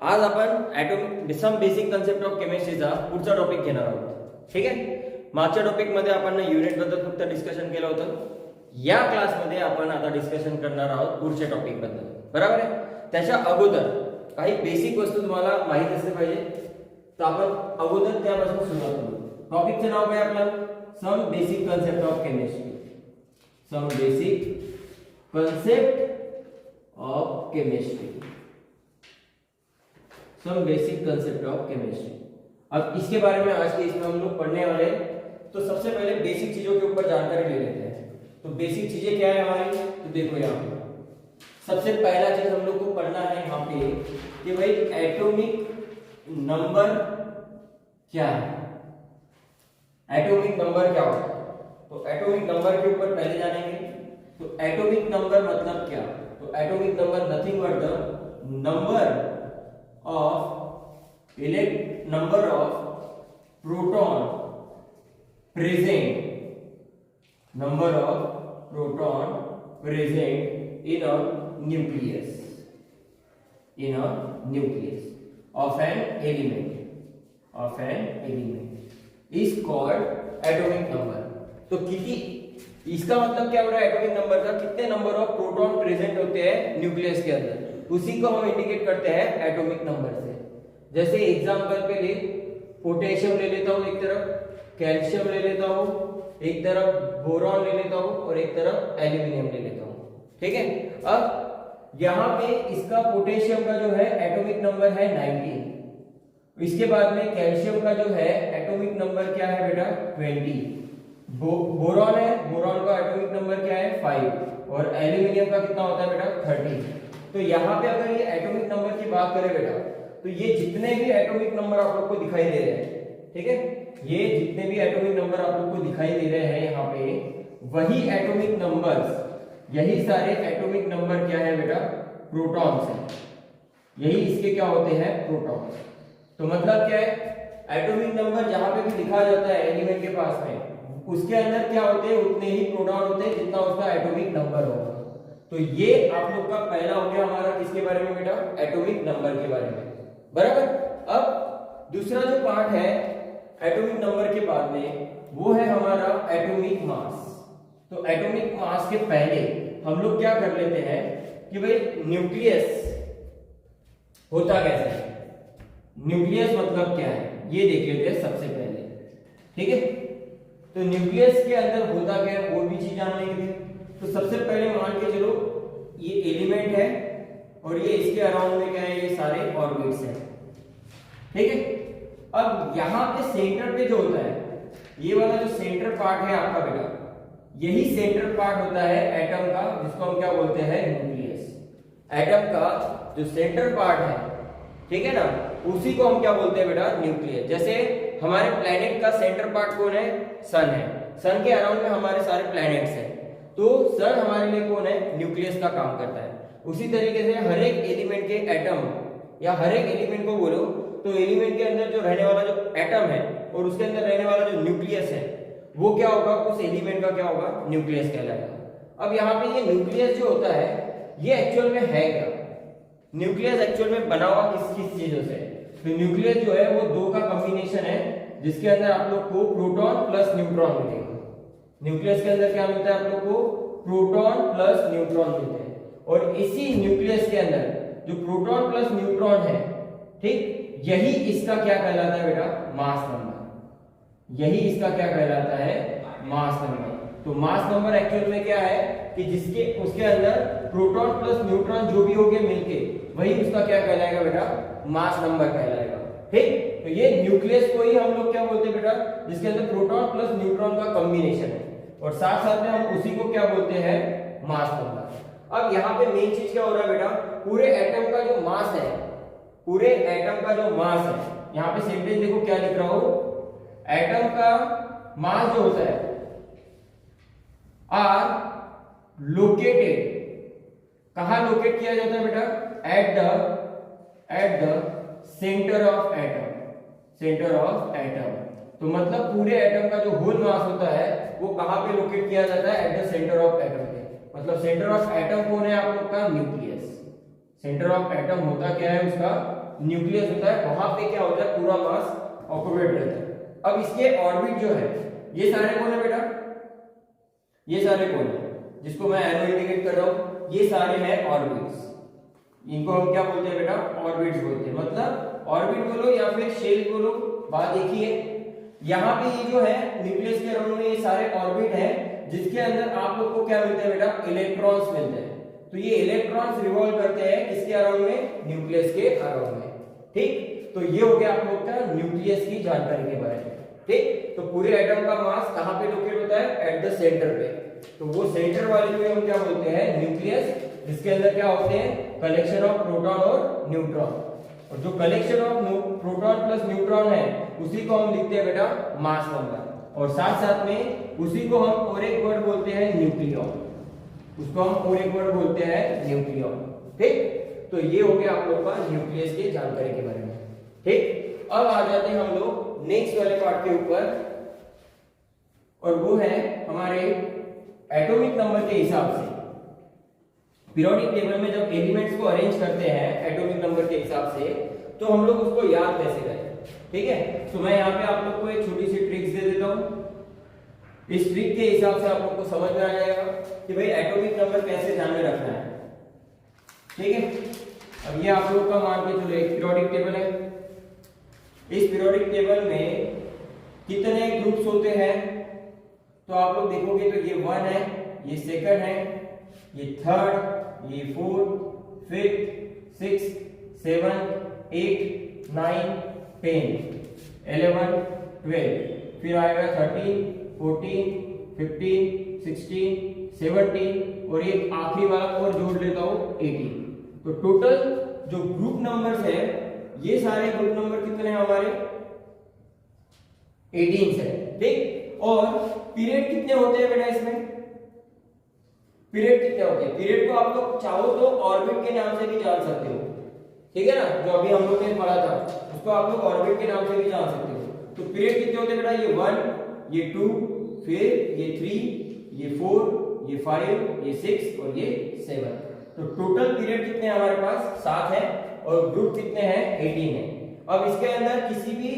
आज आपण atomic some basic concept of केमिस्ट्रीचा पुढचा टॉपिक घेणार आहोत. ठीक आहे. मागच्या टॉपिक मध्ये आपण युनिट बद्दल फक्त डिस्कशन केलं होतं. या क्लासमध्ये आपण आता डिस्कशन करणार आहोत पुढच्या टॉपिक बद्दल. बरोबर आहे. त्याच्या अगोदर काही बेसिक वस्तू तुम्हाला माहित असले पाहिजे, तर आपण अगोदर त्यापासून सुरुवात करू. टॉपिकचं नाव काय आपलं? Some basic concept of chemistry. Some basic concept of chemistry. Some basic concept of chemistry. अब इसके बारे में आज के इसमें हम लोग पढ़ने वाले हैं. तो सबसे पहले बेसिक चीजों के ऊपर जानकारी ले लेते हैं. तो बेसिक चीजें क्या है हमारी? तो देखो यहाँ पे सबसे पहला चीज हम लोग को पढ़ना है यहाँ पे कि भाई एटॉमिक नंबर क्या है. एटॉमिक नंबर क्या होता है? तो एटॉमिक नंबर के ऊपर पहले जानेंगे. तो एटॉमिक नंबर मतलब क्या? तो atomic number nothing but the number of proton present, number of proton present in a nucleus of an element is called atomic number. तो कितनी, इसका मतलब क्या हो रहा है? एटॉमिक नंबर का कितने नंबर ऑफ प्रोटॉन प्रेजेंट होते हैं न्यूक्लियस के अंदर, उसी को हम इंडिकेट करते हैं एटॉमिक नंबर से. जैसे एग्जांपल पे ले, पोटेशियम ले लेता हूं एक तरफ, कैल्शियम ले लेता हूं एक तरफ, बोरॉन ले लेता हूं और एक तरफ एल्यूमिनियम ले लेता हूं. ठीक है. अब यहां पे इसका पोटेशियम का जो है एटॉमिक नंबर है 19. इसके बाद में कैल्शियम का जो है एटॉमिक नंबर क्या है बेटा? 20. बोरॉन है, बोरॉन का एटॉमिक नंबर क्या है? 5. और एल्यूमिनियम का कितना होता है बेटा? 30. तो यहाँ पे अगर ये एटॉमिक नंबर की बात करें बेटा, तो ये जितने भी एटॉमिक नंबर आप लोग को दिखाई दे रहे हैं, ठीक है, ये जितने भी एटॉमिक नंबर आप लोग को दिखाई दे रहे हैं यहाँ पे, वही एटॉमिक नंबर्स, यही सारे एटॉमिक नंबर क्या है बेटा? प्रोटॉन्स हैं. यही इसके क्या होते हैं? प्रोटॉन्स. तो मतलब क्या है? एटॉमिक नंबर जहां पे भी लिखा जाता है एलिमेंट के पास में, उसके अंदर क्या होते हैं? उतने ही प्रोटॉन होते हैं जितना उसका एटॉमिक नंबर होगा. तो ये आप लोग का पहला हो गया हमारा किसके बारे में बेटा? एटॉमिक नंबर के बारे में. बराबर. अब दूसरा जो पार्ट है एटॉमिक नंबर के बाद में, वो है हमारा एटॉमिक मास. तो एटॉमिक मास के पहले हम लोग क्या कर लेते हैं कि भाई न्यूक्लियस होता कैसे है, न्यूक्लियस मतलब क्या है, ये देख लेते हैं सबसे पहले. ठीक है. तो न्यूक्लियस के अंदर होता क्या है वो भी चीज जानने के लिए, तो सबसे पहले मान के चलो ये एलिमेंट है और ये इसके अराउंड में क्या है? ये सारे ऑर्बिट्स हैं. ठीक है. अब यहाँ पे सेंटर पे जो होता है, ये वाला जो सेंटर पार्ट है आपका बेटा, यही सेंटर पार्ट होता है एटम का, जिसको हम क्या बोलते हैं? न्यूक्लियस. एटम का जो सेंटर पार्ट है, ठीक है ना, उसी को हम क्या बोलते हैं बेटा? न्यूक्लियस. जैसे हमारे प्लेनेट का सेंटर पार्ट कौन है? सन है. सन के अराउंड में हमारे सारे प्लैनेट्स हैं, तो सन हमारे लिए कौन है? न्यूक्लियस का काम करता है. उसी तरीके से हर एक एलिमेंट के एटम, या हर एक एलिमेंट को बोलो तो एलिमेंट के अंदर जो रहने वाला जो एटम है और उसके अंदर रहने वाला जो न्यूक्लियस है, वो क्या होगा? उस एलिमेंट का क्या होगा? न्यूक्लियस कहलाएगा. अब यहाँ पे ये न्यूक्लियस जो होता है, ये एक्चुअल में है क्या? न्यूक्लियस एक्चुअल में बना हुआ किस किस चीजों से? तो न्यूक्लियस जो है वो दो का कॉम्बिनेशन है, जिसके अंदर आप लोग को प्रोटॉन प्लस न्यूट्रॉन मिलेगा. न्यूक्लियस के अंदर क्या मिलता है आप लोग को? प्रोटॉन प्लस न्यूट्रॉन मिलते हैं. और इसी न्यूक्लियस के अंदर जो प्रोटॉन प्लस न्यूट्रॉन है, ठीक, यही इसका क्या कहलाता है बेटा? Mass number. यही इसका क्या कहलाता है? Mass number. तो मास नंबर एक्चुअल में क्या है कि जिसके उसके अंदर प्रोटॉन प्लस न्यूट्रॉन जो भी होंगे मिलके, वही उसका क्या कहलाएगा बेटा? मास नंबर कहलाएगा. ठीक. तो ये न्यूक्लियस को ही हम लोग क्या बोलते हैं बेटा? जिसके अंदर प्रोटॉन प्लस न्यूट्रॉन का कॉम्बिनेशन है, और साथ साथ में हम उसी को क्या बोलते हैं? Mass number. अब यहाँ पे मेन चीज क्या हो रहा है बेटा? पूरे एटम का जो मास है, पूरे एटम का जो मास है, यहाँ पे सेंटेंस देखो क्या लिख रहा हूं? एटम का मास जो होता है आर लोकेटेड, कहां लोकेट किया जाता है बेटा? At the centre of atom. Centre of atom. तो मतलब पूरे एटम का जो होल मास होता है वो कहां पे लोकेट किया जाता है? At the centre of atom पे. मतलब सेंटर ऑफ एटम कौन है आप लोग का? न्यूक्लियस. सेंटर ऑफ एटम होता क्या है उसका? न्यूक्लियस होता है वहां पे क्या होता है, पूरा मास ऑक्यूपेट रहता है। अब इसके ऑर्बिट जो है ये सारे कौन है बेटा, ये सारे कौन है जिसको मैं एरो इंडिकेट कर रहा हूं, ये सारे हैं ऑर्बिट्स। इनको हम क्या बोलते हैं बेटा, ऑर्बिट्स बोलते हैं। मतलब ऑर्बिट बोलो या फिर शेल बोलो, बात एक ही है। यहाँ पे ये जो है न्यूक्लियस के अराउंड में ये सारे ऑर्बिट है जिसके अंदर आप लोग को क्या मिलते हैं बेटा, इलेक्ट्रॉन्स मिलते हैं। तो ये इलेक्ट्रॉन्स रिवॉल्व करते हैं किसके अराउंड में, न्यूक्लियस के अराउंड में। ठीक, तो ये हो गया आप लोग का न्यूक्लियस की जानकारी के बारे में। ठीक, तो पूरे एटम का मास कहां पे लोकेट होता है, एट द सेंटर पे। तो वो सेंटर वाले को हम क्या बोलते हैं, न्यूक्लियस, जिसके अंदर क्या होते हैं, कलेक्शन ऑफ प्रोटॉन और न्यूट्रॉन। और जो collection of proton plus neutron है उसी को हम लिखते हैं बेटा मास नंबर। और साथ साथ में उसी को हम और एक वर्ड बोलते हैं न्यूक्लियॉन, उसको हम और एक वर्ड बोलते हैं न्यूक्लियॉन। ठीक, तो ये हो गया आप लोग का न्यूक्लियस की जानकारी के बारे में। ठीक, अब आ जाते हैं हम लोग नेक्स्ट वाले पार्ट के ऊपर, और वो है हमारे एटॉमिक नंबर के हिसाब से। पीरियोडिक टेबल में जब एलिमेंट्स को अरेंज करते हैं एटॉमिक नंबर के हिसाब से, तो हम लोग उसको याद कैसे करें। ठीक है, तो मैं यहाँ पे आप लोग को एक छोटी सी ट्रिक्स दे देता हूँ। इस ट्रिक के हिसाब से आप लोग को समझ में आ जाएगा कि भाई एटॉमिक नंबर कैसे ध्यान में रखना है। ठीक है, अब ये आप लोग का मान के चलो एक पीरियोडिक टेबल है। इस पीरियोडिक टेबल में कितने ग्रुप्स होते हैं, तो आप लोग देखोगे तो ये 1 है, ये सेकंड है, ये थर्ड, ये फोर्थ, फिफ्थ, 6, 7, 8, 9, 10, 11, 12, फिर आएगा 13, 14, 15, 16, 17 और एक आखिरी वाला और जोड़ लेता हूं 18। तो टोटल जो ग्रुप नंबर्स है, ये सारे ग्रुप नंबर कितने हैं हमारे, 18 है। ठीक, और पीरियड कितने होते हैं बेटा इसमें, पीरियड कितने होते हैं, पीरियड को आप लोग चाहो तो ऑर्बिट के नाम से भी जान सकते हो। ठीक है ना, जो अभी हम लोग ने पढ़ा था उसको आप लोग ऑर्बिट के नाम से भी जान सकते हो। तो पीरियड कितने होते हैं बेटा, ये 1, ये 2, फिर ये 3, ये 4, ये 5, ये 6 और ये 7। तो टोटल पीरियड कितने हैं हमारे पास, 7 है, और ग्रुप कितने हैं, 18 है। अब इसके अंदर किसी भी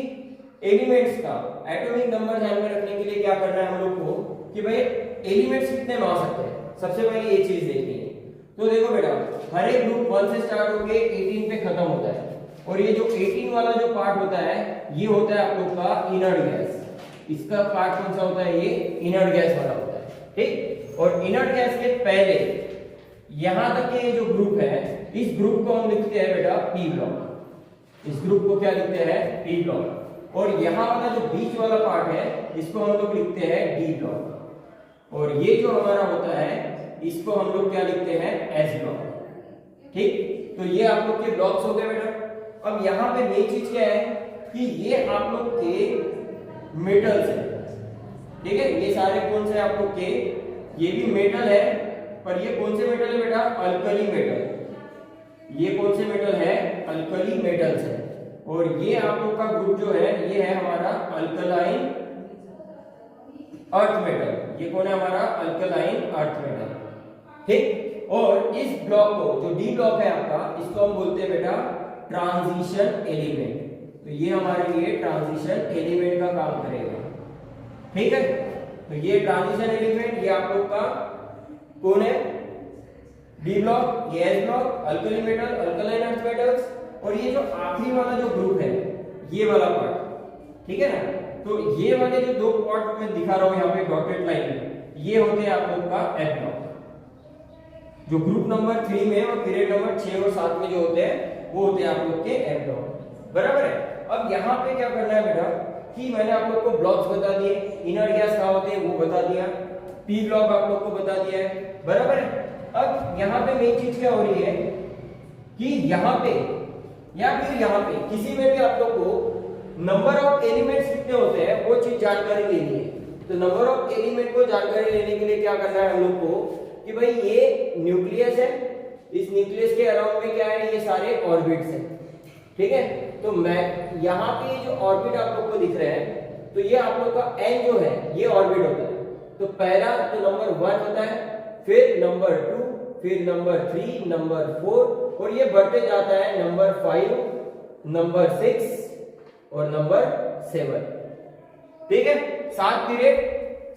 एलिमेंट्स का एटॉमिक नंबर ध्यान में रखने के लिए क्या करना है हम लोग को, कि भाई एलिमेंट्स कितने में आ सकते हैं। सबसे पहले ये चीज देखनी है। तो देखो बेटा, हर एक ग्रुप 1 से स्टार्ट होके 18 पे खत्म होता है, और ये जो 18 वाला जो पार्ट होता है ये होता है आप लोग का इनर्ट गैस। इसका पार्ट कौन सा होता है, ये इनर्ट गैस वाला होता है। ठीक, और इनर्ट गैस के पहले यहां तक के जो ग्रुप है, इस ग्रुप को हम लिखते हैं बेटा पी ब्लॉक। इस ग्रुप को क्या लिखते हैं, पी ब्लॉक। और यहां वाला जो बीच वाला पार्ट है इसको हम लोग लिखते हैं डी ब्लॉक। और ये जो हमारा होता है इसको हम लोग क्या लिखते हैं, एस ब्लॉक। ठीक, तो ये आप लोग के ब्लॉक्स हो गए बेटा। अब यहाँ पे मेन चीज क्या है कि ये आप लोग के मेटल्स है। ठीक है, ये सारे कौन से आप लोग के, ये भी मेटल है, पर ये कौन से मेटल है बेटा, अल्कली मेटल। ये कौन से मेटल है, अल्कली मेटल्स है। और ये आप लोग का ग्रुप जो है ये है हमारा अल्कलाइन अर्थ मेटल। ये कौन है हमारा, अल्कलाइन अर्थ मेटल। ठीक, और इस ब्लॉक को, जो डी ब्लॉक है आपका, इसको हम बोलते हैं बेटा ट्रांजिशन एलिमेंट। तो ये हमारे लिए ट्रांजिशन एलिमेंट का काम करेगा। ठीक है, तो ये ट्रांजिशन एलिमेंट ये आप लोग का कौन है, डी ब्लॉक, ये S block, alkali metal, alkaline earth metals, और ये जो आखिरी वाला जो ग्रुप है ये वाला पार्ट। ठीक है ना, तो ये वाले जो दो पार्ट में दिखा रहा हूं यहाँ पे डॉटेड लाइन में, ये होते हैं आप लोग का एफ ब्लॉक। जो ग्रुप नंबर 3 में और पीरियड नंबर 6 और 7 में जो होते हैं वो होते हैं आप लोग के एफ ब्लॉक। बराबर है। अब यहाँ पे क्या करना है बेटा, कि मैंने आप लोग को ब्लॉक्स बता दिए, इनर गैस कहाँ होते हैं वो बता दिया, पी ब्लॉक आप लोग को बता दिया है। बराबर है। अब यहाँ पे मेन चीज क्या हो रही है कि यहाँ पे या फिर यहाँ पे किसी में भी आप लोग को नंबर ऑफ एलिमेंट्स कितने होते हैं वो चीज जानकारी लेनी है। तो नंबर ऑफ एलिमेंट को जानकारी लेने के लिए क्या करना है हम लोग को, कि भाई ये न्यूक्लियस है, इस न्यूक्लियस के अराउंड में क्या है, ये सारे ऑर्बिट्स हैं। ठीक है, तो मैं यहाँ पे जो ऑर्बिट आप लोग को दिख रहे हैं, तो ये आप लोग का एन जो है ये ऑर्बिट होता है। तो पहला तो नंबर 1 होता है, फिर नंबर 2, फिर नंबर 3, नंबर 4, और ये बढ़ते जाता है नंबर 5, नंबर 6 और नंबर 7। ठीक है, 7 पीरियड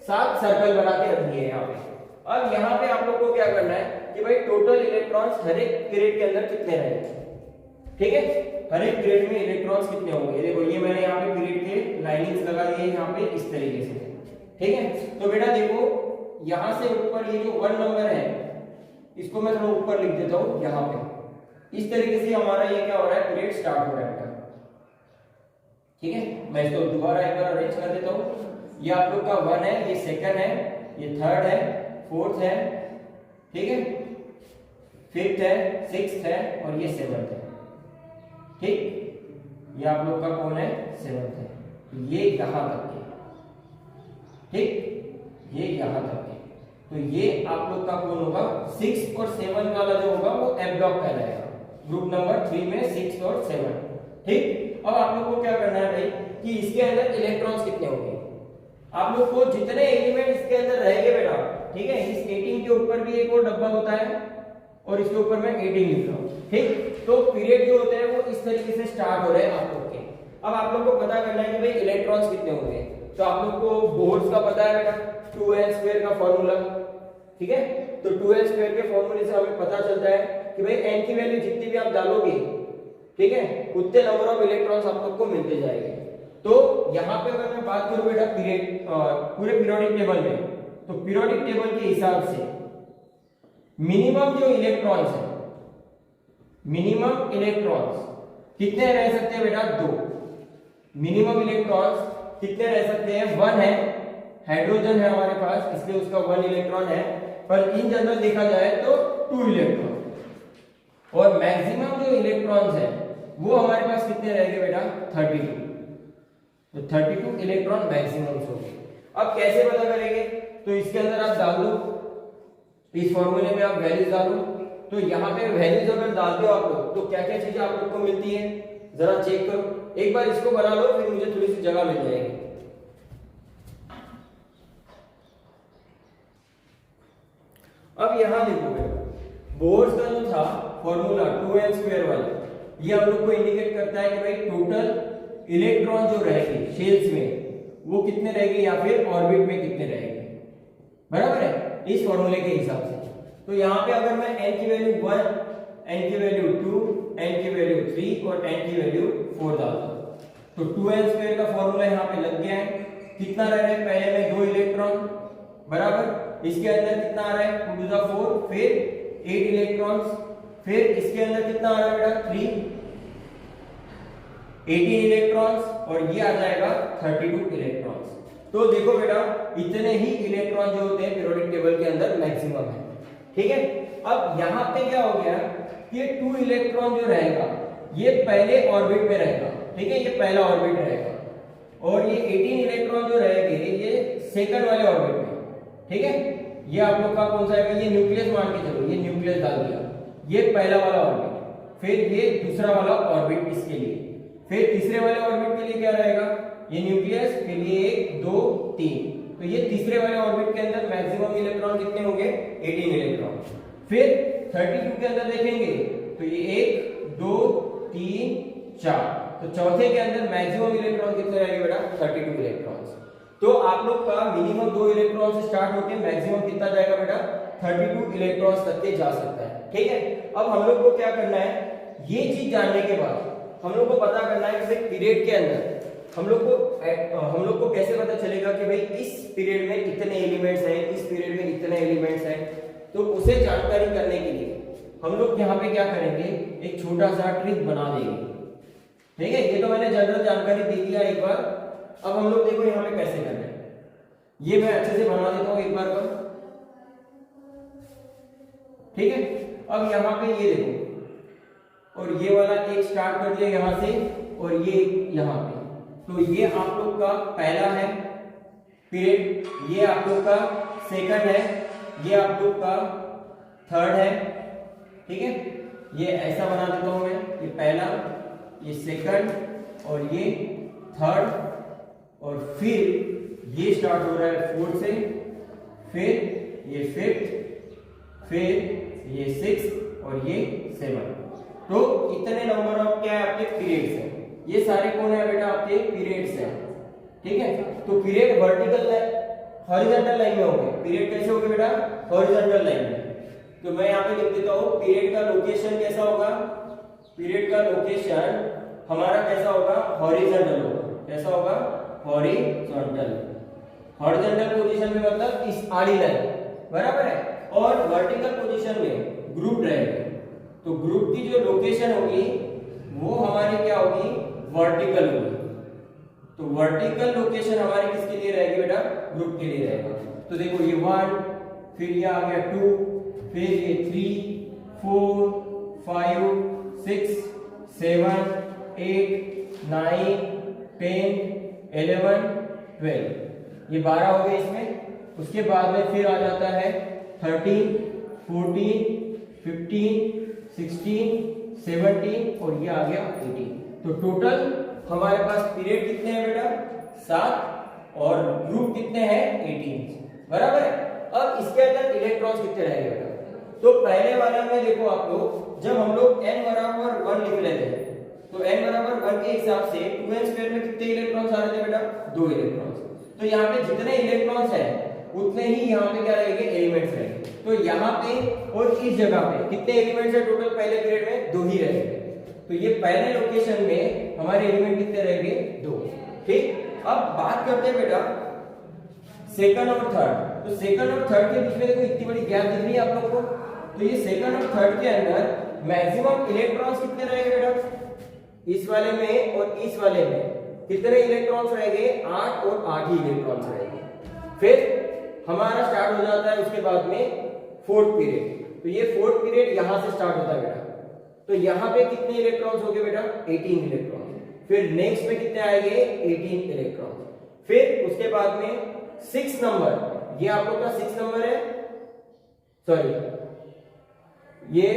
7 सर्कल बना के रख दिए यहाँ पे। अब यहाँ पे आप लोग को क्या करना है कि भाई टोटल इलेक्ट्रॉन्स हर एक पीरियड के अंदर कितने रहेंगे। ठीक है, हर एक पीरियड में इलेक्ट्रॉन्स कितने होंगे। देखो ये मैंने यहाँ पे पीरियड के लाइनिंग्स लगा दिए यहाँ पे इस तरीके से। ठीक है, तो बेटा देखो यहां से ऊपर ये जो 1 नंबर है इसको मैं थोड़ा ऊपर लिख देता हूं यहाँ पे। इस तरीके से हमारा ये क्या हो रहा है, पीरियड स्टार्ट हो रहा है बेटा। ठीक है, मैं इसको दोबारा एक बार अरेंज कर देता हूं। ये आप लोग का 1 है, ये 2nd है, ये 3rd है, 4th है, ठीक है, 5th है, 6th है और ये 7th है। ठीक, ये आप लोग का कौन है, 7th है। ये यहां तक के, ठीक, ये यहां तक के। तो ये आप लोग का कौन होगा, 6 और 7 वाला जो होगा वो एफ ब्लॉक कहलाएगा। ग्रुप नंबर 3 में 6 और 7। ठीक, अब आप लोग को क्या करना है भाई कि इसके अंदर इलेक्ट्रॉन्स कितने होंगे। आप लोग को जितने एलिमेंट इसके अंदर रहेंगे बेटा, ठीक है, इस 18 के ऊपर भी एक और डब्बा होता है और इसके ऊपर मैं 18 लिख रहा हूं। ठीक, तो पीरियड जो होते हैं वो इस तरीके से स्टार्ट हो रहे हैं आप लोग के। अब आप लोग को पता करना है कि भाई इलेक्ट्रॉन्स कितने होंगे। तो आप लोग को बोर्स का पता है बेटा, 2n² का फॉर्मूला। ठीक है, तो 2n² के फॉर्मूले से हमें पता चलता है कि भाई n की वैल्यू जितनी भी आप डालोगे, ठीक है, उतने नंबर ऑफ इलेक्ट्रॉन्स आप लोग को मिलते जाएंगे। तो यहाँ पे अगर मैं बात करूं बेटा पीरियड पूरे पीरियोडिक टेबल में, तो पीरियोडिक टेबल के हिसाब से मिनिमम जो इलेक्ट्रॉन्स है, मिनिमम इलेक्ट्रॉन्स कितने रह सकते हैं बेटा, 2। मिनिमम इलेक्ट्रॉन्स कितने रह सकते हैं, 1 है, हाइड्रोजन है हमारे पास इसलिए उसका 1 इलेक्ट्रॉन है, पर इन जनरल देखा जाए तो 2 इलेक्ट्रॉन। और मैक्सिमम जो इलेक्ट्रॉन्स है वो हमारे पास कितने रहेंगे बेटा, 32। तो 32 इलेक्ट्रॉन मैक्सिमम होंगे। अब कैसे पता करेंगे, तो इसके अंदर आप डाल दो, इस फॉर्मूले में आप वैल्यूज डालो। तो यहाँ पे वैल्यूज अगर डालते हो आप लोग तो क्या क्या चीजें आप लोग को मिलती है, जरा चेक करो। एक बार इसको बना लो फिर मुझे थोड़ी सी जगह मिल जाएगी। अब यहां देखो बेटा, बोर्स का जो था फॉर्मूला 2n² वाला, ये हम लोग को इंडिकेट करता है कि भाई टोटल इलेक्ट्रॉन जो रहेंगे शेल्स में वो कितने रहेंगे या फिर ऑर्बिट में कितने रहेंगे, बराबर है, इस फॉर्मूले के हिसाब से। तो यहाँ पे अगर मैं n की वैल्यू 1, n की वैल्यू 2, n की वैल्यू 3 और n की वैल्यू 4 डालता हूं तो 2n² का फॉर्मूला यहाँ पे लग गया है। कितना रह रहा है, पहले में 2 इलेक्ट्रॉन, बराबर, इसके अंदर कितना आ रहा है 2 to the 4, फिर 8 इलेक्ट्रॉन्स, फिर इसके अंदर कितना आ रहा है बेटा 3, 18 इलेक्ट्रॉन्स और ये आ जाएगा 32 इलेक्ट्रॉन्स। तो देखो बेटा इतने ही इलेक्ट्रॉन जो होते हैं पीरियोडिक टेबल के अंदर मैक्सिमम है। ठीक है, अब यहाँ पे क्या हो गया कि 2 इलेक्ट्रॉन जो रहेगा ये पहले ऑर्बिट में रहेगा, ठीक है, ये पहला ऑर्बिट रहेगा, और ये 18 इलेक्ट्रॉन जो रहेंगे ये सेकंड वाले ऑर्बिट में। ठीक है, ये आप लोग का कौन सा है, ये न्यूक्लियस मान के चलो, ये न्यूक्लियस डाल दिया, ये पहला वाला ऑर्बिट, फिर ये दूसरा वाला ऑर्बिट इसके लिए, फिर तीसरे वाले ऑर्बिट के लिए क्या रहेगा, ये न्यूक्लियस के लिए 1 2 3। तो ये तीसरे वाले ऑर्बिट के अंदर मैक्सिमम इलेक्ट्रॉन कितने होंगे, 18 इलेक्ट्रॉन। फिर 32 के अंदर देखेंगे तो ये 1 2 3 4, तो चौथे के अंदर मैक्सिमम इलेक्ट्रॉन कितने रहेंगे बेटा, 32 इलेक्ट्रॉन्स। तो आप लोग का मिनिमम 2 इलेक्ट्रॉन से स्टार्ट होकर मैक्सिमम कितना जाएगा बेटा, 32 इलेक्ट्रॉन्स तक के जा सकता है। ठीक है, अब हम लोग को क्या करना है, ये चीज जानने के बाद हम लोग को पता करना है कि भाई पीरियड के अंदर हम लोग को कैसे पता चलेगा कि भाई इस पीरियड में इतने एलिमेंट्स हैं, इस पीरियड में इतने एलिमेंट्स हैं। तो उसे जानकारी करने के लिए हम लोग यहाँ पे क्या करेंगे, एक छोटा सा ट्रिक बना देंगे। ठीक है, ये तो मैंने जनरल जानकारी दे दिया एक बार। अब हम लोग देखो यहाँ पे कैसे करना है, ये मैं अच्छे से बना देता हूँ एक बार का। ठीक है, अब यहाँ पे ये देखो, और ये वाला एक स्टार्ट कर दिया यहाँ से, और ये यहाँ पे, तो ये आप लोग का पहला है पीरियड, ये आप लोग का सेकंड है, ये आप लोग का थर्ड है। ठीक है, ये ऐसा बना देता हूं मैं, ये पहला, ये सेकंड और ये थर्ड, और फिर ये स्टार्ट हो रहा है 4 से, फिर ये 5th, फिर ये 6th और ये 7। तो इतने नंबर ऑफ क्या है आपके पीरियड्स है। ये सारे कौन है बेटा आपके पीरियड्स है, ठीक है। तो पीरियड वर्टिकल हॉरिजॉन्टल लाइन में होंगे, पीरियड कैसे होंगे बेटा हॉरिजॉन्टल लाइन में। तो मैं यहाँ पे लिख देता हूँ पीरियड का लोकेशन कैसा होगा, पीरियड का लोकेशन हमारा कैसा होगा हॉरिजॉन्टल होगा, कैसा होगा हॉरिजॉन्टल। हॉरिजॉन्टल पोजीशन में मतलब इस आड़ी लाइन बराबर है, और वर्टिकल पोजीशन में ग्रुप रहेगा। तो ग्रुप की जो लोकेशन होगी वो हमारी क्या होगी वर्टिकल होगी। तो वर्टिकल लोकेशन हमारी किसके लिए रहेगी बेटा ग्रुप के लिए रहेगा। तो देखो ये 1, फिर ये आ गया 2, फिर ये 3, 4, 5, 6, 7, 8, 9, 10, 11, 12, ये 12 हो गए इसमें। उसके बाद में फिर आ जाता है 13, 14, 15, 16, 17 और ये आ गया 18। तो टोटल हमारे पास पीरियड कितने हैं बेटा 7 और ग्रुप कितने हैं 18 बराबर है। अब इसके अंदर इलेक्ट्रॉन्स कितने रहेंगे बेटा, तो पहले वाला में देखो आप लोग जब हम लोग n बराबर 1 लिख लेते हैं तो n बराबर 1 के हिसाब से 2n स्क्वायर में कितने इलेक्ट्रॉन्स आ रहे थे बेटा 2 इलेक्ट्रॉन्स। तो यहाँ पे जितने इलेक्ट्रॉन्स हैं उतने ही यहाँ पे क्या रहेंगे एलिमेंट्स रहेंगे। तो यहाँ पे और इस जगह पे कितने एलिमेंट्स है टोटल पहले पीरियड में 2 ही रहेंगे। तो ये पहले लोकेशन में हमारे एलिमेंट कितने रहेंगे 2, ठीक। अब बात करते हैं बेटा सेकंड और थर्ड। तो सेकंड और थर्ड के बीच में देखो इतनी बड़ी गैप दिख रही है आप लोगों को। तो ये सेकंड और थर्ड के अंदर मैक्सिमम इलेक्ट्रॉन्स कितने रहेंगे बेटा, इस वाले में और इस वाले में कितने इलेक्ट्रॉन्स रहेंगे 8 और 8 ही इलेक्ट्रॉन्स रहेंगे। फिर हमारा स्टार्ट हो जाता है उसके बाद में फोर्थ पीरियड। तो ये फोर्थ पीरियड यहां से स्टार्ट होता है बेटा। तो यहाँ पे कितने इलेक्ट्रॉन्स हो गए बेटा 18 इलेक्ट्रॉन। फिर नेक्स्ट में कितने आएंगे 18 इलेक्ट्रॉन। फिर उसके बाद में 6 नंबर, ये आप लोग का 6 नंबर है, सॉरी ये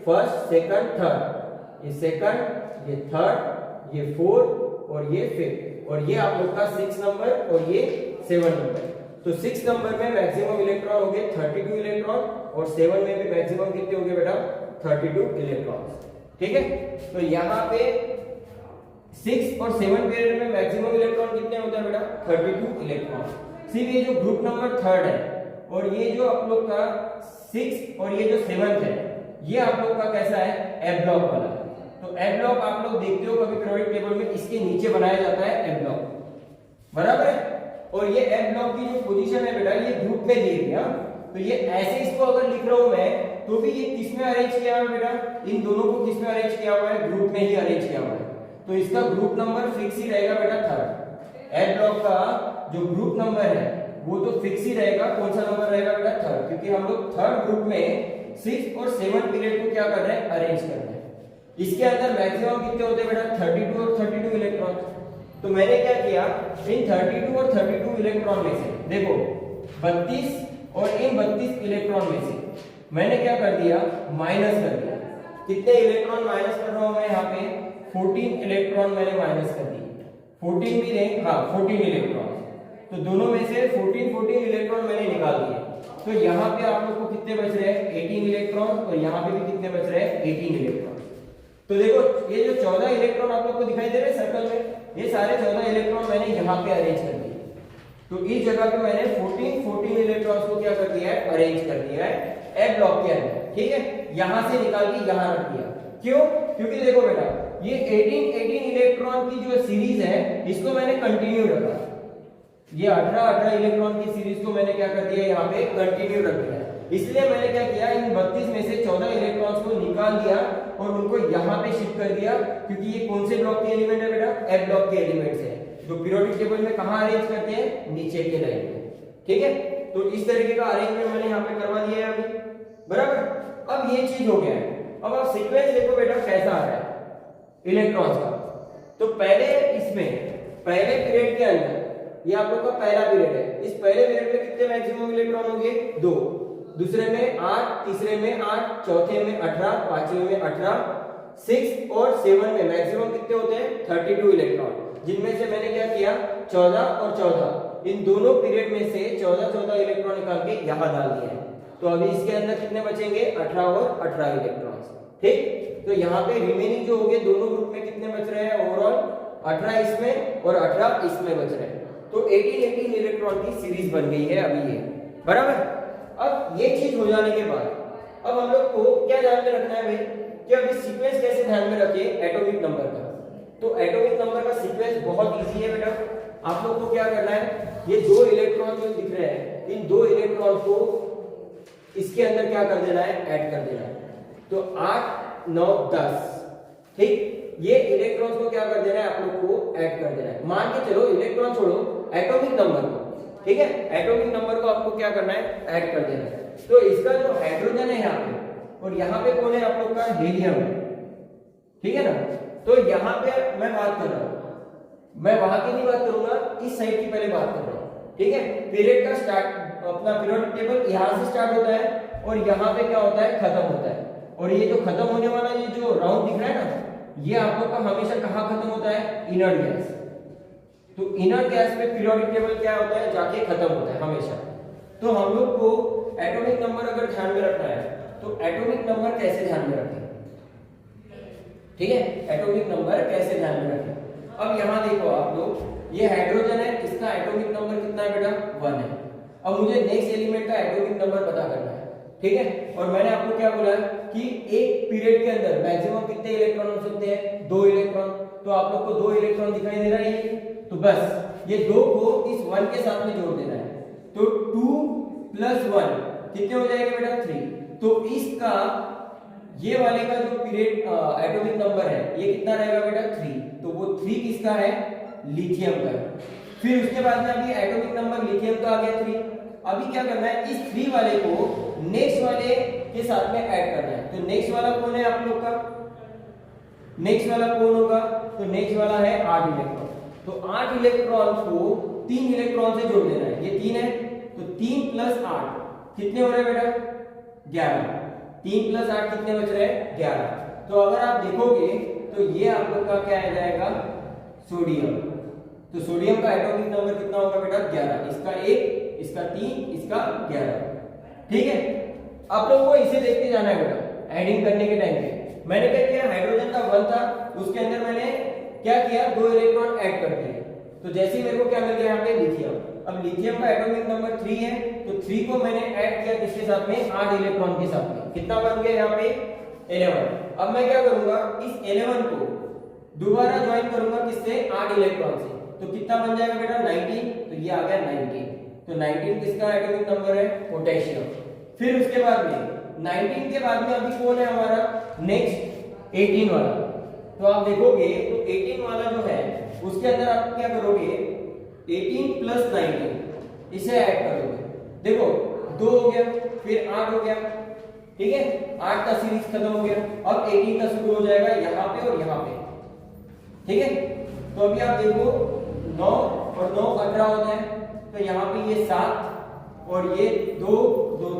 फर्स्ट सेकंड थर्ड, ये सेकंड ये थर्ड ये फोर्थ और ये फिफ्थ, और ये आप लोग का 6 नंबर और ये 7 नंबर। तो 6 नंबर में मैक्सिमम इलेक्ट्रॉन हो गए 32 इलेक्ट्रॉन और 7 में भी मैक्सिमम कितने हो गए बेटा 32 इलेक्ट्रॉन्स, ठीक है। तो यहाँ पे 6 और 7 पीरियड में मैक्सिमम इलेक्ट्रॉन कितने होते हैं बेटा 32 इलेक्ट्रॉन। सिर्फ ये जो ग्रुप नंबर थर्ड है और ये जो आप लोग का 6 और ये जो 7th है ये आप लोग का कैसा है एफ ब्लॉक वाला। तो एफ ब्लॉक आप लोग देखते हो कभी पीरियोडिक टेबल में इसके नीचे बनाया जाता है एफ ब्लॉक बराबर है। और ये एफ ब्लॉक की जो पोजीशन है बेटा ये ग्रुप में दी गई। तो ये ऐसे इसको अगर लिख रहा हूं मैं तो भी ये किस में अरेंज किया हुआ है बेटा, इन दोनों को किस में अरेंज किया हुआ है ग्रुप में ही अरेंज किया हुआ है। तो इसका ग्रुप नंबर फिक्स ही रहेगा बेटा थर्ड। एफ ब्लॉक का जो ग्रुप नंबर है वो तो फिक्स ही रहेगा। कौन सा नंबर रहेगा बेटा थर्ड, क्योंकि हम लोग थर्ड ग्रुप में 6 और 7 पीरियड को क्या कर रहे हैं अरेंज कर रहे हैं। इसके अंदर मैक्सिमम कितने होते हैं बेटा 32 और 32 इलेक्ट्रॉन। तो मैंने क्या किया इन 32 और 32 इलेक्ट्रॉन में से देखो 32 और इन 32 इलेक्ट्रॉन में से मैंने क्या कर दिया माइनस कर दिया। कितने इलेक्ट्रॉन माइनस कर रहा हूं मैं यहाँ पे 14 इलेक्ट्रॉन मैंने माइनस कर दिए। 14 भी नहीं, हाँ 14 इलेक्ट्रॉन। तो दोनों में से 14 इलेक्ट्रॉन मैंने निकाल दिए। तो यहाँ पे आप लोग को कितने बच रहे हैं 18 इलेक्ट्रॉन और यहाँ पे भी कितने बच रहे हैं 18 इलेक्ट्रॉन। तो देखो ये जो 14 इलेक्ट्रॉन आप लोग को दिखाई दे रहे हैं सर्कल में, ये सारे 14 इलेक्ट्रॉन मैंने यहाँ पे अरेंज कर दिए। तो इस जगह पे मैंने 14 इलेक्ट्रॉन्स को क्या कर दिया है अरेंज कर दिया है एफ ब्लॉक के अंदर, ठीक है। यहां से निकाल के यहां रख दिया। क्यों, क्योंकि देखो बेटा ये 18 इलेक्ट्रॉन की जो सीरीज है इसको मैंने कंटिन्यू रखा। ये 18 इलेक्ट्रॉन की सीरीज को मैंने क्या कर दिया यहाँ पे कंटिन्यू रख दिया। इसलिए मैंने क्या किया इन 32 में से 14 इलेक्ट्रॉन्स को निकाल दिया और उनको यहाँ पे शिफ्ट कर दिया, क्योंकि ये कौन से ब्लॉक के एलिमेंट है बेटा एफ ब्लॉक के एलिमेंट्स है जो पीरियोडिक टेबल में कहां अरेंज करते हैं नीचे के लाइन में, ठीक है। तो इस तरीके का अरेंजमेंट मैंने यहाँ पे करवा दिया है अभी बराबर। अब ये चीज हो गया है। अब आप सीक्वेंस देखो बेटा कैसा आ रहा है इलेक्ट्रॉन्स का। तो पहले इसमें पहले पीरियड के अंदर ये आप लोग का पहला पीरियड है, इस पहले पीरियड में कितने मैक्सिमम इलेक्ट्रॉन होंगे 2, दूसरे में 8, तीसरे में 8, चौथे में 18, पांचवें में 18, 6 और 7 में मैक्सिमम कितने होते हैं 32 इलेक्ट्रॉन, जिनमें से मैंने क्या किया 14 और 14 इन दोनों पीरियड में से 14 इलेक्ट्रॉन निकाल के यहां डाल दिए हैं। तो अभी इसके अंदर कितने बचेंगे 18 और 18 इलेक्ट्रॉन्स, ठीक। तो यहाँ पे रिमेनिंग जो हो गए दोनों ग्रुप में कितने बच रहे हैं ओवरऑल 18 इसमें और 18 इसमें बच रहे हैं। तो 18 इलेक्ट्रॉन की सीरीज बन गई है अभी ये, बराबर। अब ये चीज हो जाने के बाद अब हम लोग को क्या ध्यान में रखना है भाई कि अब इस सीक्वेंस कैसे ध्यान में रखिए एटॉमिक नंबर का। तो एटॉमिक नंबर का सीक्वेंस बहुत इजी है बेटा। आप लोग को क्या करना है, ये दो इलेक्ट्रॉन जो दिख रहे हैं इन दो इलेक्ट्रॉन को इसके अंदर क्या कर देना है, ऐड कर देना है। तो 8 9 10, ठीक। ये इलेक्ट्रॉन्स को क्या कर देना है, आप लोग को ऐड कर देना है। मान के चलो इलेक्ट्रॉन छोड़ो एटॉमिक नंबर को, ठीक है। एटॉमिक नंबर को आपको क्या करना है, ऐड कर देना है। तो इसका जो हाइड्रोजन है यहाँ पे और यहाँ पे कौन है आप लोग का, हीलियम, ठीक है ना। तो यहाँ पे मैं बात कर रहा हूँ, मैं वहां की नहीं बात करूंगा, इस साइड की पहले बात कर रहा हूँ, ठीक है। पीरियड का स्टार्ट अपना पीरियोडिक टेबल यहाँ से स्टार्ट होता है और यहाँ पे क्या होता है, खत्म होता है। और ये जो खत्म होने वाला ये जो राउंड दिख रहा है ना, ये आप लोग का हमेशा कहाँ खत्म होता है, इनर्ट गैस। तो इनर्ट गैस पे पीरियोडिक टेबल क्या होता है, जाके खत्म होता है हमेशा। तो हम लोग को एटॉमिक नंबर अगर ध्यान में रखना है तो एटॉमिक नंबर कैसे ध्यान में रखें, ठीक है। एटॉमिक नंबर कैसे ध्यान में रखें। अब यहाँ देखो आप लोग, ये हाइड्रोजन है, इसका एटॉमिक नंबर कितना है बेटा, 1 है। अब मुझे नेक्स्ट एलिमेंट का एटॉमिक नंबर पता करना है, ठीक है। और मैंने आपको क्या बोला कि एक पीरियड के अंदर मैक्सिमम कितने इलेक्ट्रॉन हो सकते हैं, 2 इलेक्ट्रॉन। तो आप लोग को 2 इलेक्ट्रॉन दिखाई दे रहा है, तो बस ये 2 को इस 1 के साथ में जोड़ देना है। तो 2 + 1 कितने हो जाएंगे बेटा, 3। तो इसका ये वाले का जो पीरियड एटॉमिक नंबर है ये कितना रहेगा बेटा, 3। तो वो 3 किसका है, लिथियम का। फिर उसके बाद में अभी एटॉमिक नंबर लिथियम का आ गया 3। अभी क्या करना है, इस 3 वाले को नेक्स्ट वाले के साथ में ऐड करना है। तो नेक्स्ट वाला कौन है आप लोग का, नेक्स्ट वाला कौन होगा, तो नेक्स्ट वाला है 8 इलेक्ट्रॉन। तो 8 इलेक्ट्रॉन को 3 इलेक्ट्रॉन से जोड़ देना है। ये 3 है, तो 3 + 8 कितने हो रहे हैं बेटा, 11। 3 + 8 कितने बच रहे हैं, 11। तो अगर आप देखोगे तो ये आप लोग का क्या आ जाएगा, सोडियम। तो सोडियम का एटॉमिक नंबर कितना होगा बेटा, 11। इसका 1, इसका 3, इसका 11, ठीक है। आप लोगों को इसे देखते जाना है बेटा एडिंग करने के टाइम पे। मैंने क्या किया, हाइड्रोजन का 1 था, उसके अंदर मैंने क्या किया, 2 इलेक्ट्रॉन ऐड कर दिए। तो जैसे ही मेरे को क्या मिल गया यहाँ पे, लिथियम। अब लिथियम का एटॉमिक नंबर 3 है, तो 3 को मैंने ऐड किया किसके साथ में, 8 इलेक्ट्रॉन के साथ में। कितना बन गया यहाँ पे, 11। अब मैं क्या करूंगा, इस 11 को दोबारा ज्वाइन करूंगा किससे, 8 इलेक्ट्रॉन से। तो कितना बन जाएगा बेटा, 19। तो ये आ गया 19। तो 19 किसका एटॉमिक नंबर है, पोटेशियम। फिर उसके बाद में 19 के बाद में अभी कौन है हमारा, नेक्स्ट 18 वाला। तो आप देखोगे तो 18 वाला जो है उसके अंदर आप क्या करोगे, 18 + 19 इसे ऐड कर दोगे। देखो 2 हो गया, फिर 8 हो गया, ठीक है। 8 का सीरीज खत्म हो गया, अब 18 का शुरू हो जाएगा यहाँ पे और यहाँ पे, ठीक है। तो अभी आप देखो 9 और 9 18 होता है। तो यहाँ पे ये 7 और ये 2 2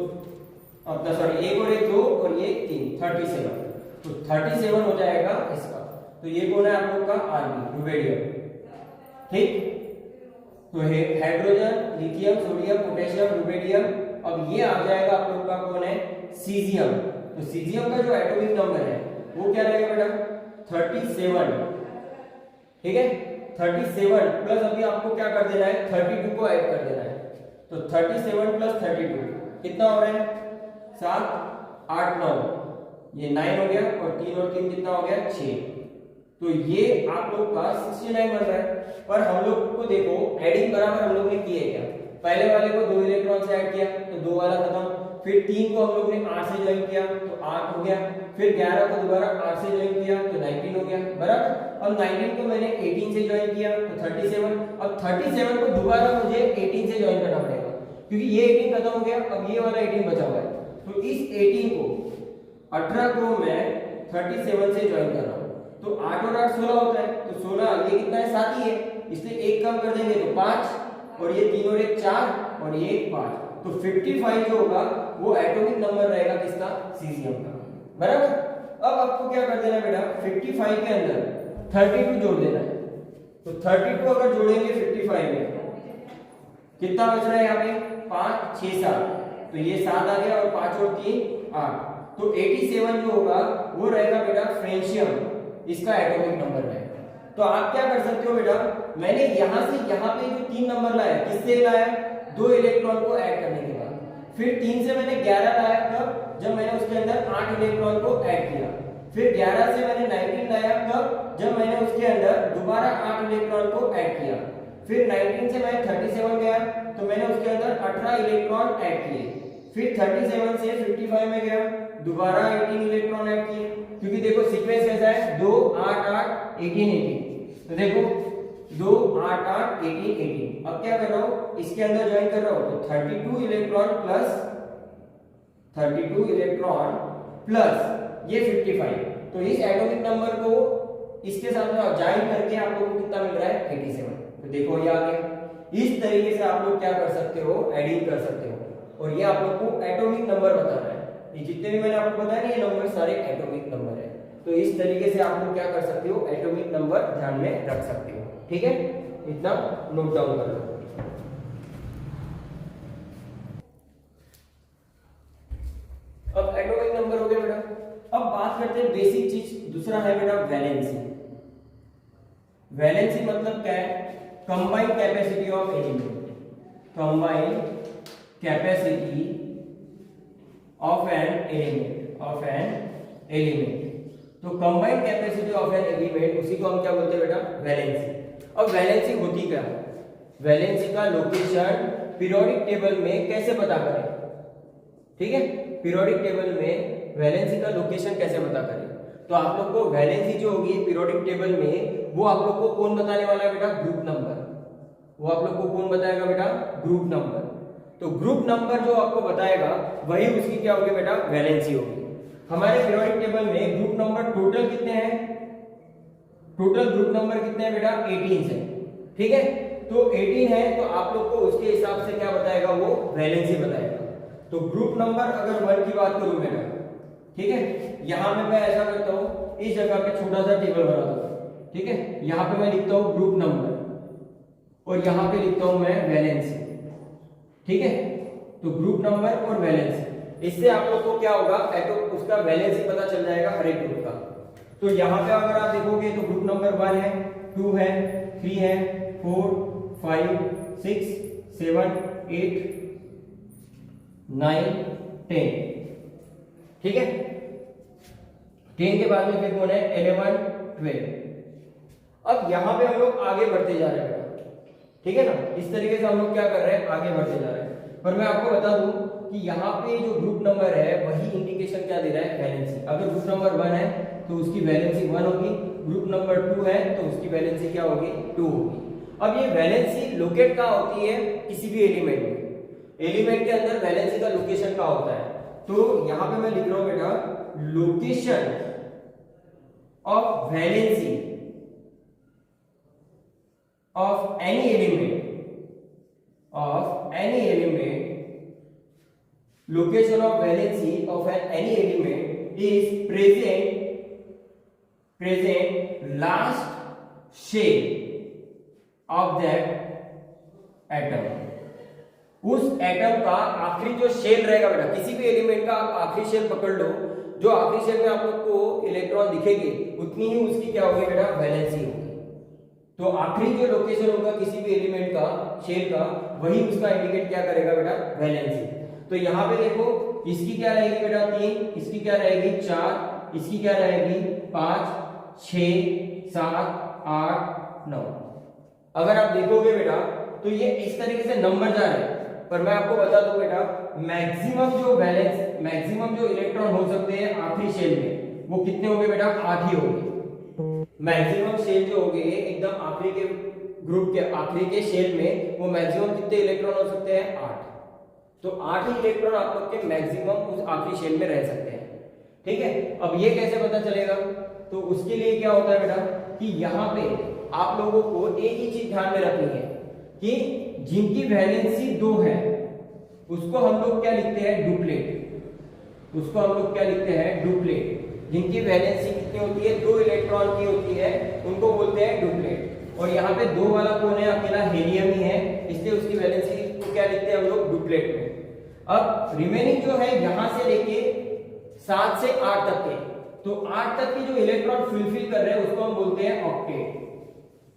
अपना सॉरी 1 और 1 2 और ये 3 37। तो 37 हो जाएगा इसका। तो ये कौन है आप लोग का, आर्मी, रुबेडियम, ठीक। तो hydrogen, lithium, sodium, potassium, rubidium. अब ये आ जाएगा आप लोग का कौन है, सीजियम। तो सीजियम का जो एटॉमिक नंबर है वो क्या रहेगा बेटा, 37, ठीक है। 37 प्लस अभी आपको क्या कर देना है, 32 को ऐड कर देना है। तो 37 + 32 कितना हो रहा है, 7 8 9, ये 9 हो गया और 3 और 3 कितना हो गया, 6। तो ये आप लोग का 69 बन रहा है। पर हम लोग को देखो एडिंग बराबर हम लोग ने किए क्या, पहले वाले को 2 इलेक्ट्रॉन से ऐड किया तो 2 वाला खत्म। फिर 3 को हम लोग ने 8 से ज्वाइन किया तो 8 हो गया। फिर 11 को दोबारा 8 से ज्वाइन किया तो 19 हो गया, बराबर। अब 19 को मैंने 18 से ज्वाइन किया तो 37। अब 37 को दोबारा मुझे 18 से ज्वाइन करना पड़ेगा क्योंकि ये 18 खत्म हो गया, अब ये वाला 18 बचा हुआ है। तो इस 18 को 18 को मैं 37 से ज्वाइन कर रहा हूँ। तो 8 और 8 16 होता है। तो 16 ये कितना है, 7 ही है, इसलिए 1 कम कर देंगे तो 5 और ये 3 और 1 4 और ये 5। तो 55 जो होगा वो एटॉमिक नंबर रहेगा किसका, सीजियम का, बराबर। अब आपको क्या कर देना है बेटा, 55 के अंदर 32 जोड़ देना है। तो 32 अगर जोड़ेंगे 55 में कितना बच रहा है यहाँ पे, 5 6 7। तो ये 7 आ गया और 5 और 3 8। तो 87 जो होगा वो रहेगा बेटा फ्रेंशियम, इसका एटॉमिक नंबर रहेगा। तो आप क्या कर सकते हो बेटा, मैंने यहां से यहां पे जो 3 नंबर लाया, किससे लाया, 2 इलेक्ट्रॉन को ऐड करने के बाद, फिर 3 से मैंने 11 लाया, कब, जब मैंने उसके अंदर 8 इलेक्ट्रॉन को ऐड किया, फिर 11 से मैंने 19 लाया, कब, जब मैंने उसके अंदर दोबारा 8 इलेक्ट्रॉन को ऐड किया, फिर 19 से मैं 37 गया तो मैंने उसके अंदर 18 इलेक्ट्रॉन ऐड किए, फिर 37 से 55 में गया, दोबारा 18 इलेक्ट्रॉन ऐड किए, क्योंकि देखो सीक्वेंस कैसा है, 2 8 8 18 18, तो देखो 2 8 8 18 18। अब क्या कर रहा हूं, इसके अंदर ज्वाइन कर रहा हूं, तो 32 इलेक्ट्रॉन प्लस ये 55, तो इस एटॉमिक नंबर को इसके साथ में ज्वाइन करके आप लोगों को कितना मिल रहा है, 87। तो देखो ये आ गया। इस तरीके से आप लोग क्या कर सकते हो, एडिंग कर सकते हो, और ये आप लोग को एटॉमिक नंबर बता रहा है। ये जितने भी मैंने आपको बताया ना, ये नंबर सारे एटॉमिक नंबर है। तो इस तरीके से आप लोग क्या कर सकते हो, एटॉमिक नंबर ध्यान में रख सकते हो। ठीक है, इतना नोट डाउन कर लो। अब एटॉमिक नंबर हो गया बेटा। अब बात करते हैं बेसिक चीज, दूसरा है बेटा वैलेंसी। वैलेंसी मतलब क्या है, combined capacity of element, combined capacity of an element, तो combined capacity of an element, उसी को हम क्या बोलते हैं बेटा, वैलेंसी। अब वैलेंसी होती क्या है, वैलेंसी का लोकेशन पीरियोडिक टेबल में कैसे पता करें, ठीक है, पीरियोडिक टेबल में वैलेंसी का लोकेशन कैसे पता करें। तो आप लोग को वैलेंसी जो होगी पीरियोडिक टेबल में, वो आप लोग को कौन बताने वाला है बेटा, ग्रुप नंबर। वो आप लोग को कौन बताएगा बेटा, ग्रुप नंबर। तो ग्रुप नंबर जो आपको बताएगा वही उसकी क्या होगी बेटा, वैलेंसी होगी। हमारे पीरियोडिक टेबल में ग्रुप नंबर टोटल कितने हैं, टोटल ग्रुप नंबर कितने हैं बेटा, 18 है। ठीक है, तो 18 है, तो आप लोग को उसके हिसाब से क्या बताएगा, वो वैलेंसी बताएगा। तो ग्रुप नंबर अगर 1 की बात करूं बेटा, ठीक है, यहां पे मैं ऐसा करता हूं, इस जगह पे छोटा सा टेबल बना दूं, ठीक है, यहां पे मैं लिखता हूं ग्रुप नंबर और यहां पे लिखता हूं मैं वैलेंसी। ठीक है, तो ग्रुप नंबर और वैलेंसी, इससे आप लोग को क्या होगा, तो उसका वैलेंसी पता चल जाएगा हर एक ग्रुप का। तो यहां पे अगर आप देखोगे तो ग्रुप नंबर 1 है, 2 है, 3 है, 4 5 6 7 8 9 10, ठीक है, 10 के बाद में फिर कौन है, 11 12। अब यहां पे हम लोग आगे बढ़ते जा रहे हैं, ठीक है ना, इस तरीके से हम लोग क्या कर रहे हैं, आगे बढ़ते जा रहे हैं। पर मैं आपको बता दूं कि यहाँ पे जो ग्रुप नंबर है वही इंडिकेशन क्या दे रहा है, वैलेंसी। अगर ग्रुप नंबर 1 है तो उसकी वैलेंसी 1 होगी, ग्रुप नंबर 2 है तो उसकी वैलेंसी क्या होगी, 2 होगी। अब ये वैलेंसी लोकेट कहाँ होती है, किसी भी एलिमेंट में, एलिमेंट के अंदर वैलेंसी का लोकेशन कहाँ होता है। तो यहाँ पे मैं लिख रहा हूं बेटा, location of valency of any element, location of valency of any element is present last shell of that atom। उस एटम का आखिरी जो शेल रहेगा बेटा, किसी भी एलिमेंट का आप आखिरी शेल पकड़ लो, जो आखिरी शेल में आप लोग को इलेक्ट्रॉन दिखेगी उतनी ही उसकी क्या होगी बेटा, वैलेंसी होगी। तो आखिरी जो लोकेशन होगा किसी भी एलिमेंट का, शेल का, वही उसका इंडिकेट क्या करेगा बेटा, वैलेंसी। तो यहाँ पे देखो, इसकी क्या रहेगी बेटा, 3, इसकी क्या रहेगी 4, इसकी क्या रहेगी 5 6 7 8 9। अगर आप देखोगे बेटा तो ये इस तरीके से नंबर जा रहे हैं, पर मैं आपको बता दूं बेटा, मैक्सिमम जो इलेक्ट्रॉन हो सकते हैं आखिरी शेल में, वो कितने होंगे बेटा, 8 ही होंगे। मैक्सिमम शेल जो होंगे एकदम आखिरी के ग्रुप के आखिरी के शेल में, वो मैक्सिमम कितने इलेक्ट्रॉन हो सकते हैं, 8। तो 8 ही इलेक्ट्रॉन आप लोग के मैक्सिमम उस आखिरी शेल में रह सकते हैं। ठीक है, अब ये कैसे पता चलेगा, तो उसके लिए क्या होता है बेटा, कि यहाँ पे आप लोगों को एक ही चीज ध्यान में रखनी है कि जिनकी वैलेंसी 2 है उसको हम लोग क्या लिखते हैं, डुप्लेट। उसको हम लोग क्या लिखते हैं, डुप्लेट। जिनकी वैलेंसी कितनी होती है, 2 इलेक्ट्रॉन की होती है, उनको बोलते हैं डुप्लेट। और यहाँ पे 2 वाला कौन है, अकेला हीलियम ही है, इसलिए उसकी वैलेंसी को क्या लिखते हैं हम लोग, डुप्लेट में। अब रिमेनिंग जो है यहाँ से लेके 7 से 8 तक के, तो 8 तक के जो इलेक्ट्रॉन फुलफिल कर रहे हैं उसको हम बोलते हैं ऑक्टेट।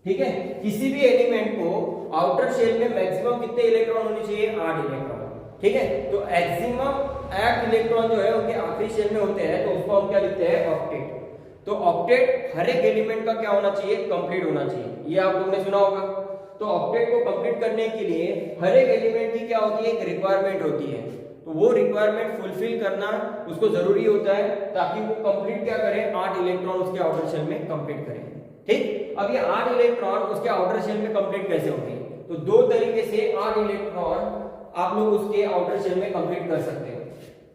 ठीक है, किसी भी एलिमेंट को आउटर शेल में मैक्सिमम कितने इलेक्ट्रॉन होने चाहिए? 8 इलेक्ट्रॉन। ठीक है, तो मैक्सिमम 8 इलेक्ट्रॉन जो है उनके आखिरी शेल में होते हैं, तो उसको हम क्या लिखते हैं? ऑक्टेट। तो ऑक्टेट हर एक एलिमेंट का क्या होना चाहिए? कंप्लीट होना चाहिए, ये आप लोगों ने सुना होगा। तो ऑक्टेट को कंप्लीट करने के लिए हर एक एलिमेंट की क्या होती है? एक रिक्वायरमेंट होती है, तो वो रिक्वायरमेंट फुलफिल करना उसको जरूरी होता है ताकि वो कंप्लीट क्या करे? 8 इलेक्ट्रॉन उसके आउटर शेल में कंप्लीट करे। ठीक, अब ये 8 इलेक्ट्रॉन उसके आउटर शेल में कंप्लीट कैसे होंगे? तो दो तरीके से 8 इलेक्ट्रॉन आप लोग उसके आउटर शेल में कंप्लीट कर सकते हो।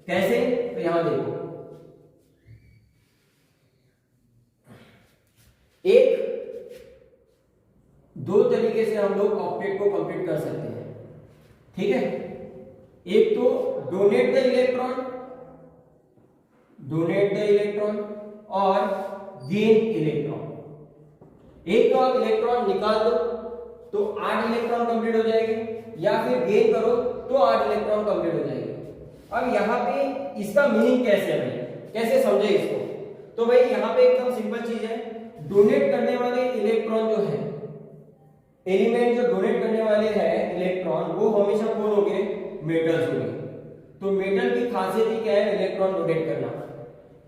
कैसे? तो यहां देखो, दो तरीके से हम लोग ऑक्टेट को कंप्लीट कर सकते हैं। ठीक है, एक तो डोनेट द इलेक्ट्रॉन और गेन इलेक्ट्रॉन। एक तो आप इलेक्ट्रॉन निकाल दो तो 8 इलेक्ट्रॉन कंप्लीट हो जाएंगे, या फिर गेन करो तो 8 इलेक्ट्रॉन कंप्लीट हो जाएंगे। अब यहाँ पे इसका मीनिंग कैसे है भाई, कैसे समझे इसको? तो भाई यहाँ पे एकदम सिंपल चीज है, डोनेट करने वाले इलेक्ट्रॉन जो है, एलिमेंट जो डोनेट करने वाले हैं इलेक्ट्रॉन, वो हमेशा कौन होंगे? मेटल्स होंगे। तो मेटल की खासियत ही क्या है? इलेक्ट्रॉन डोनेट करना।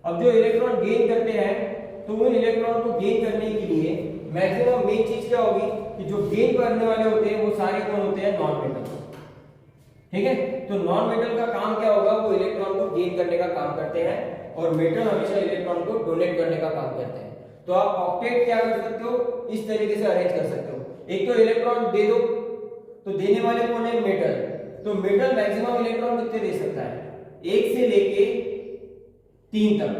अब जो इलेक्ट्रॉन गेन करते हैं, तो उन इलेक्ट्रॉन को गेन करने के लिए मैक्सिमम मेन चीज क्या होगी कि जो गेन करने वाले होते हैं वो सारे कौन होते हैं? Non metal. ठीक है, तो नॉन मेटल का काम क्या होगा? वो इलेक्ट्रॉन को गेन करने का काम करते हैं, और मेटल हमेशा इलेक्ट्रॉन को डोनेट करने का काम करते हैं। तो आप ऑक्टेट क्या कर सकते हो? इस तरीके से अरेंज कर सकते हो। एक तो इलेक्ट्रॉन दे दो, तो देने वाले कौन है? मेटल। तो मेटल मैक्सिमम इलेक्ट्रॉन कितने दे सकता है? 1 से लेके 3 तक।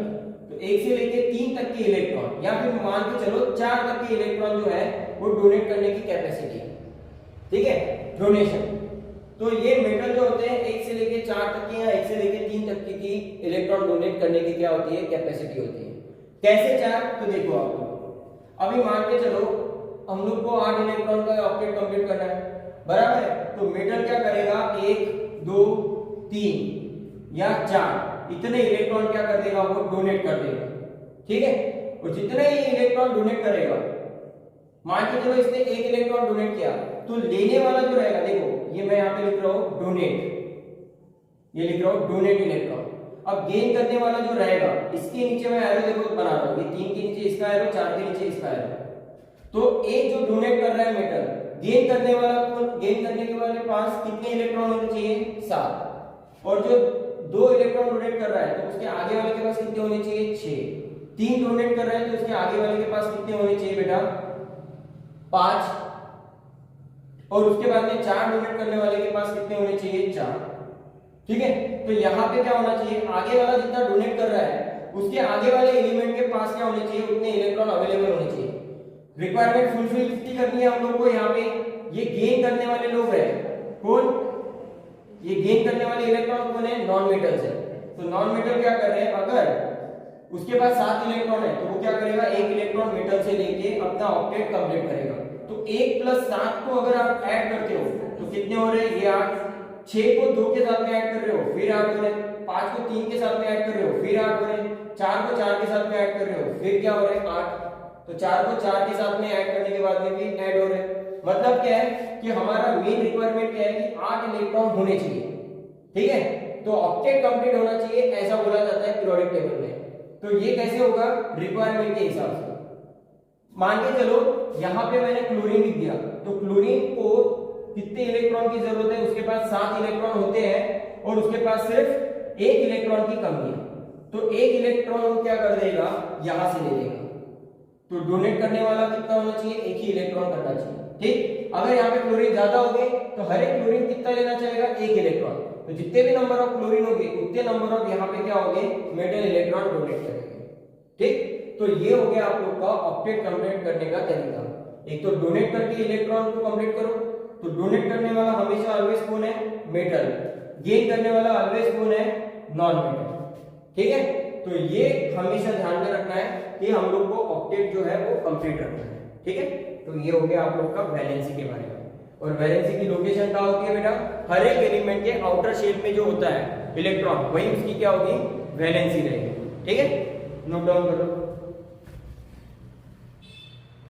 तो 1 से लेके 3 तक के इलेक्ट्रॉन, या फिर मान के चलो 4 तक के इलेक्ट्रॉन जो है वो डोनेट करने की कैपेसिटी है। ठीक है, डोनेशन। तो ये मेटल जो होते हैं 1 से लेके 4 तक की या 1 से लेके 3 तक की इलेक्ट्रॉन डोनेट करने की क्या होती है? कैपेसिटी होती है। कैसे 4? तो देखो आप लोग, अभी मान के चलो हम लोग को 8 इलेक्ट्रॉन का ऑक्टेट कंप्लीट करना है, बराबर है? तो मेटल क्या करेगा? 1 2 3 या 4 इतने इलेक्ट्रॉन क्या कर देगा? वो डोनेट कर देगा। ठीक है, और जितने ही इलेक्ट्रॉन डोनेट करेगा, मान के चलो इसने 1 इलेक्ट्रॉन डोनेट किया, तो लेने वाला जो रहेगा, देखो ये मैं यहाँ पे लिख रहा हूँ डोनेट, ये लिख रहा हूँ डोनेट इलेक्ट्रॉन। अब गेन करने वाला जो रहेगा, इसके नीचे मैं एरो देखो बना रहा हूँ, ये 3 के नीचे इसका एरो, 4 के नीचे इसका एरो। तो एक जो डोनेट कर रहा है मेटल, गेन करने वाला कौन? गेन करने के वाले पास कितने इलेक्ट्रॉन होने चाहिए? 7। और जो 2 इलेक्ट्रॉन डोनेट कर रहा है, तो उसके आगे वाले के पास कितने होने चाहिए? 6। 3 डोनेट कर रहा है, तो उसके आगे वाले के पास कितने होने चाहिए बेटा? 5। और उसके बाद में 4 डोनेट करने वाले के पास कितने होने चाहिए? 4। ठीक है, तो यहाँ पे क्या होना चाहिए? आगे वाला जितना डोनेट कर रहा है, उसके आगे वाले एलिमेंट के पास क्या होने चाहिए? उतने इलेक्ट्रॉन अवेलेबल होने चाहिए। रिक्वायरमेंट फुलफिल कितनी करनी है हम लोग को? यहाँ पे ये गेन करने वाले लोग हैं कौन? ये गेन करने वाले इलेक्ट्रॉन कौन है? नॉन मेटल्स है। तो नॉन मेटल क्या कर रहे हैं? अगर उसके पास 7 इलेक्ट्रॉन है, तो वो क्या करेगा? 1 इलेक्ट्रॉन मेटल से लेके अपना ऑक्टेट कंप्लीट करेगा। तो 1 + 7 को अगर आप ऐड करते हो तो कितने हो रहे हैं? ये 8। 6 को 2 के साथ में ऐड कर रहे हो, फिर 8 हो रहे हैं। 5 को 3 के साथ में ऐड कर रहे हो, फिर 8 हो रहे हैं। 4 को 4 के साथ में ऐड कर रहे हो, फिर क्या हो रहे हैं? 8। तो 4 को 4 के साथ में ऐड करने के बाद में भी ऐड हो रहे हैं। मतलब क्या है कि हमारा मेन रिक्वायरमेंट क्या है कि 8 इलेक्ट्रॉन होने चाहिए। ठीक है, तो ऑक्टेट कंप्लीट होना चाहिए, ऐसा बोला जाता है पीरियोडिक टेबल में। तो ये कैसे होगा? रिक्वायरमेंट के हिसाब से। मान के चलो यहाँ पे मैंने क्लोरीन लिख दिया, तो क्लोरीन को कितने इलेक्ट्रॉन की जरूरत है? उसके पास 7 इलेक्ट्रॉन होते हैं, और उसके पास सिर्फ 1 इलेक्ट्रॉन की कमी है। तो 1 इलेक्ट्रॉन क्या कर देगा? यहां से ले लेगा। तो डोनेट करने वाला कितना होना चाहिए? 1 ही इलेक्ट्रॉन करना चाहिए। ठीक, अगर यहाँ पे क्लोरीन ज्यादा हो गए तो हर एक क्लोरीन कितना लेना चाहेगा? 1 इलेक्ट्रॉन। तो जितने भी नंबर ऑफ क्लोरीन होंगे उतने नंबर ऑफ यहाँ पे क्या होंगे? मेटल इलेक्ट्रॉन डोनेट करेंगे। ठीक, तो ये हो गया आप लोग का ऑक्टेट कंप्लीट करने का तरीका। एक तो डोनेट करके इलेक्ट्रॉन को कंप्लीट करो, तो डोनेट करने वाला हमेशा ऑलवेज कौन है? मेटल। गेन करने वाला ऑलवेज कौन है? Non metal. ठीक है, तो ये हमेशा ध्यान में रखना है कि हम लोग को ऑक्टेट जो है वो कंप्लीट रखना है। ठीक है, तो ये हो गया आप लोग का वैलेंसी के बारे में। और वैलेंसी की लोकेशन कहाँ होती है बेटा? हर एक एलिमेंट के आउटर शेल में जो होता है इलेक्ट्रॉन, वही उसकी क्या होगी? वैलेंसी रहेगी। ठीक है, नोट डाउन करो।